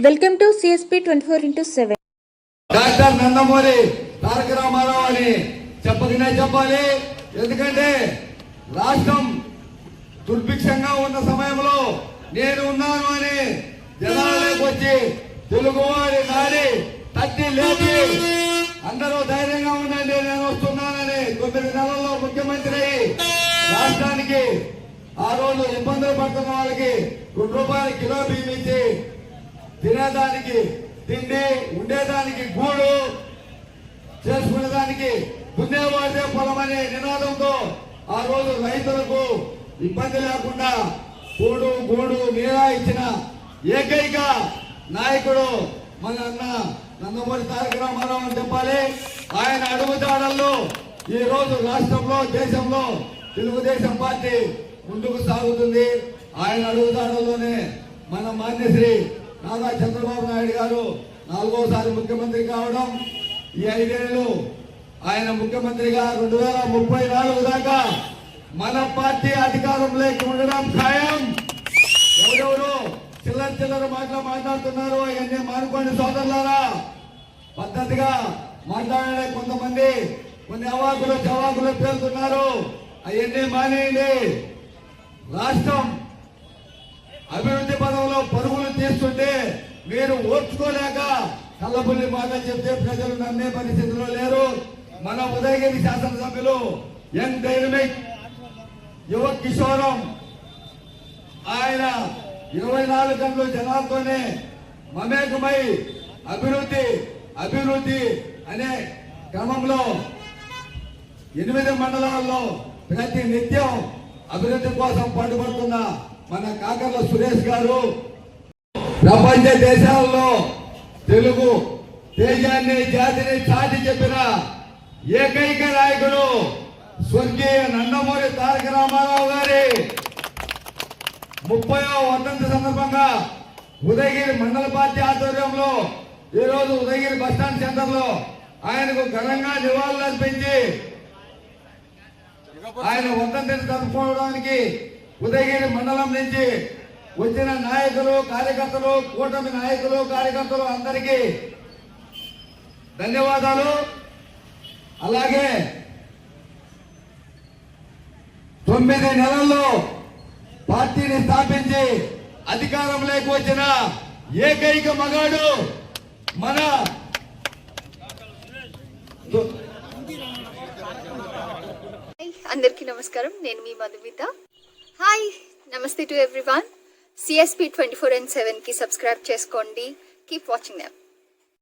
Welcome to CSP 24/7. Doctor Nandamuri Taraka Ramarao అని చెప్పకనే చెప్పాలి. ఎందుకంటే రాష్ట్రం దుర్భిక్షంగా ఉన్న సమయంలో నేను ఉన్నాను అని జనాలకు వచ్చి తెలుగువారి నాడి తట్టి లేపి అందరూ ధైర్యంగా ఉండండి, నేను వస్తున్నానని 9 నెలల్లో ముఖ్యమంత్రి రాష్ట్రానికి ఆ రోజు ఇబ్బందులు పడుతున్న వాళ్ళకి ₹2 కిలో బియ్యం ఇచ్చి తినేదానికి తిండి, ఉండేదానికి గూడు, చేసుకునేదానికి దున్నేవాడే పొలం అనే నినాదంతో ఆ రోజు రైతులకు ఇబ్బంది లేకుండా కూడు గూడు నీరా ఇచ్చిన ఏకైక నాయకుడు మన అన్న నందమూరి తారక రామారావు అని చెప్పాలి. ఆయన అడుగుజాడల్లో ఈ రోజు రాష్ట్రంలో దేశంలో తెలుగుదేశం పార్టీ ముందుకు సాగుతుంది. ఆయన అడుగుజాడల్లోనే మన మాన్యశ్రీ నారా చంద్రబాబు నాయుడు గారు 4వసారి ముఖ్యమంత్రి కావడం, ఈ 5 ఏళ్లు ఆయన ముఖ్యమంత్రిగా 2034 దాకా మన పార్టీ అధికారంలోకి ఉండడం ఖాయం. ఎవరెవరు చిల్లర మాట్లాడుతున్నారు అవన్నీ మానుకోండి సోదరులారా. పద్ధతిగా మాట్లాడే కొంతమంది కొన్ని అవాకులు చవాకులు పేరుతున్నారు, అవన్నీ మానేయండి. రాష్ట్రం అభివృద్ధి పదంలో పరుగులు తీస్తుంటే మీరు ఓర్చుకోలేక కళ్ళబుల్లి మాటలు చెప్తే ప్రజలు నమ్మే పరిస్థితిలో లేరు. మన ఉదయగిరి శాసనసభ్యులు యంగ్ డైనమిక్ యువ కిషోరం ఆయన 24 గంటలు జనాలతోనే మమేకమై అభివృద్ధి అనే క్రమంలో 8 మండలాల్లో ప్రతి నిత్యం అభివృద్ధి కోసం పాటుపడుతున్న మన కాకర్ల సురేష్ గారు ప్రపంచ దేశాల్లో తెలుగు తేజాన్ని జాతిని చాటి చెప్పిన ఏకైక నాయకుడు స్వర్గీయ నందమూరి తారక రామారావు గారి 30వ వర్ధంతి సందర్భంగా ఉదయగిరి మండల పార్టీ ఆధ్వర్యంలో ఈ రోజు ఉదయగిరి బస్టాండ్ సెంటర్ లో ఆయనకు ఘనంగా నివాళులు అర్పించి ఆయన వర్ధంతిని జరుపుకోవడానికి ఉదయగిరి మండలం నుంచి వచ్చిన నాయకులు కార్యకర్తలు, కూటమి నాయకులు కార్యకర్తలు అందరికీ ధన్యవాదాలు. అలాగే 9 నెలల్లో పార్టీని స్థాపించి అధికారంలోకి వచ్చిన ఏకైక మగాడు మన అందరికీ నమస్కారం. నేను మీ మధుమిత. హాయ్, నమస్తే టు ఎవ్రీవన్. సిఎస్పి 24/7 కి సబ్స్క్రైబ్ చేసుకోండి. Keep watching them.